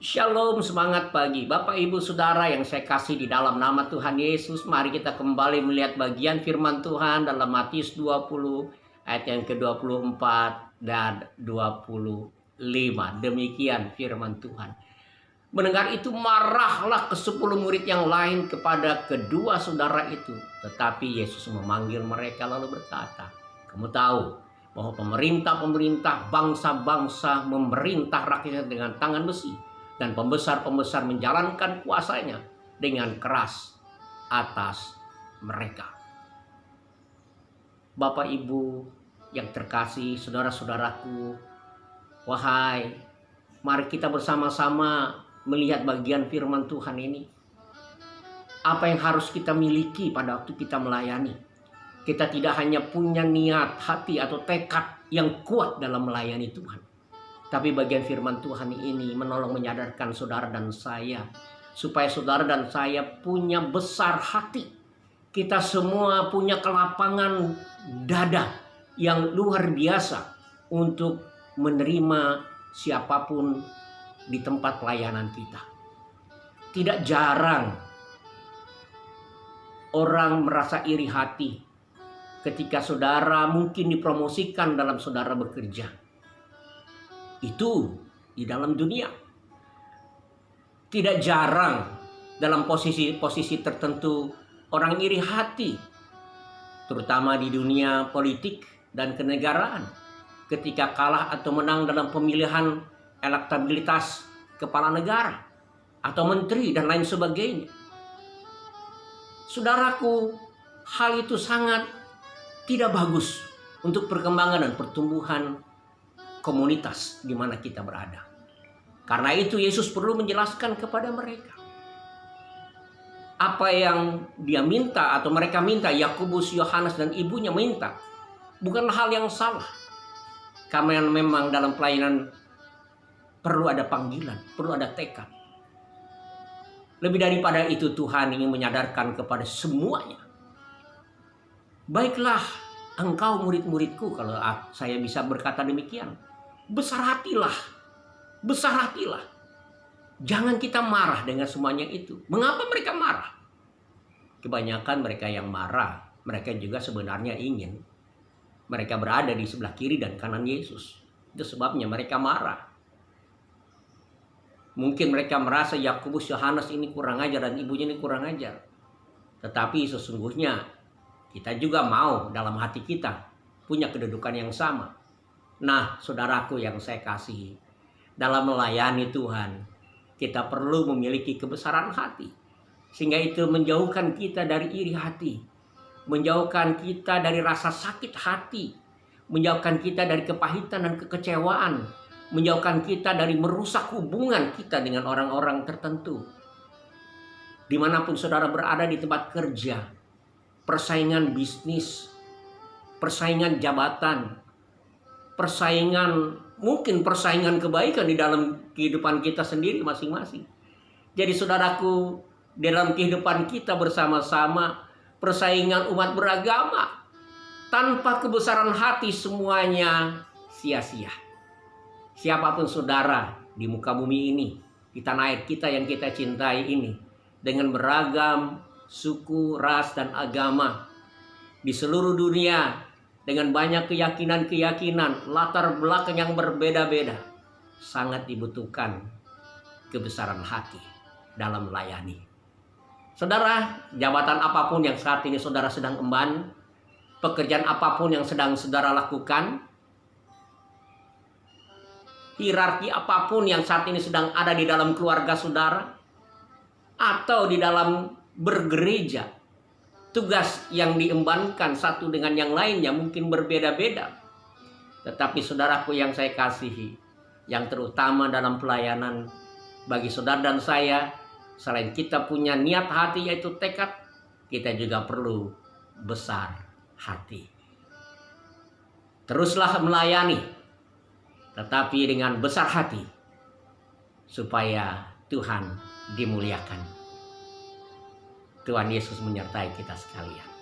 Shalom, semangat pagi. Bapak, Ibu, Saudara yang saya kasih di dalam nama Tuhan Yesus, mari kita kembali melihat bagian firman Tuhan dalam Matius 20 ayat yang ke-24 dan 25. Demikian firman Tuhan. Mendengar itu marahlah ke-10 murid yang lain kepada kedua saudara itu. Tetapi Yesus memanggil mereka lalu berkata, "Kamu tahu bahwa pemerintah-pemerintah bangsa-bangsa memerintah rakyatnya dengan tangan besi, dan pembesar-pembesar menjalankan kuasanya dengan keras atas mereka." Bapak Ibu yang terkasih, saudara-saudaraku, wahai, mari kita bersama-sama melihat bagian firman Tuhan ini. Apa yang harus kita miliki pada waktu kita melayani? Kita tidak hanya punya niat, hati, atau tekad yang kuat dalam melayani Tuhan, tapi bagian firman Tuhan ini menolong menyadarkan saudara dan saya, supaya saudara dan saya punya besar hati. Kita semua punya kelapangan dada yang luar biasa untuk menerima siapapun di tempat pelayanan kita. Tidak jarang orang merasa iri hati ketika saudara mungkin dipromosikan dalam saudara bekerja. Itu di dalam dunia. Tidak jarang dalam posisi-posisi tertentu orang iri hati, terutama di dunia politik dan kenegaraan, ketika kalah atau menang dalam pemilihan elektabilitas kepala negara atau menteri dan lain sebagainya. Saudaraku, hal itu sangat tidak bagus untuk perkembangan dan pertumbuhan komunitas di mana kita berada. Karena itu Yesus perlu menjelaskan kepada mereka apa yang dia minta atau mereka minta, Yakobus, Yohanes, dan ibunya minta, bukan hal yang salah. Karena memang dalam pelayanan perlu ada panggilan, perlu ada tekad. Lebih daripada itu, Tuhan ingin menyadarkan kepada semuanya. Baiklah engkau murid-muridku, kalau saya bisa berkata demikian. Besar hatilah, besar hatilah. Jangan kita marah dengan semuanya itu. Mengapa mereka marah? Kebanyakan mereka yang marah, mereka juga sebenarnya ingin mereka berada di sebelah kiri dan kanan Yesus. Itu sebabnya mereka marah. Mungkin mereka merasa Yakobus, Yohanes ini kurang ajar dan ibunya ini kurang ajar. Tetapi sesungguhnya kita juga mau dalam hati kita punya kedudukan yang sama. Nah, saudaraku yang saya kasihi, dalam melayani Tuhan, kita perlu memiliki kebesaran hati. Sehingga itu menjauhkan kita dari iri hati, menjauhkan kita dari rasa sakit hati, menjauhkan kita dari kepahitan dan kekecewaan, menjauhkan kita dari merusak hubungan kita dengan orang-orang tertentu. Dimanapun saudara berada, di tempat kerja, persaingan bisnis, persaingan jabatan, mungkin persaingan kebaikan di dalam kehidupan kita sendiri masing-masing. Jadi saudaraku, dalam kehidupan kita bersama-sama, persaingan umat beragama, tanpa kebesaran hati semuanya sia-sia. Siapapun saudara di muka bumi ini, di tanah air kita yang kita cintai ini, dengan beragam suku, ras, dan agama di seluruh dunia, dengan banyak keyakinan-keyakinan, latar belakang yang berbeda-beda, sangat dibutuhkan kebesaran hati dalam melayani. Saudara, jabatan apapun yang saat ini saudara sedang emban, pekerjaan apapun yang sedang saudara lakukan, hierarki apapun yang saat ini sedang ada di dalam keluarga saudara, atau di dalam bergereja, tugas yang diembankan satu dengan yang lainnya mungkin berbeda-beda. Tetapi saudaraku yang saya kasihi, yang terutama dalam pelayanan bagi saudara dan saya, selain kita punya niat hati yaitu tekad, kita juga perlu besar hati. Teruslah melayani, tetapi dengan besar hati, supaya Tuhan dimuliakan. Tuhan Yesus menyertai kita sekalian.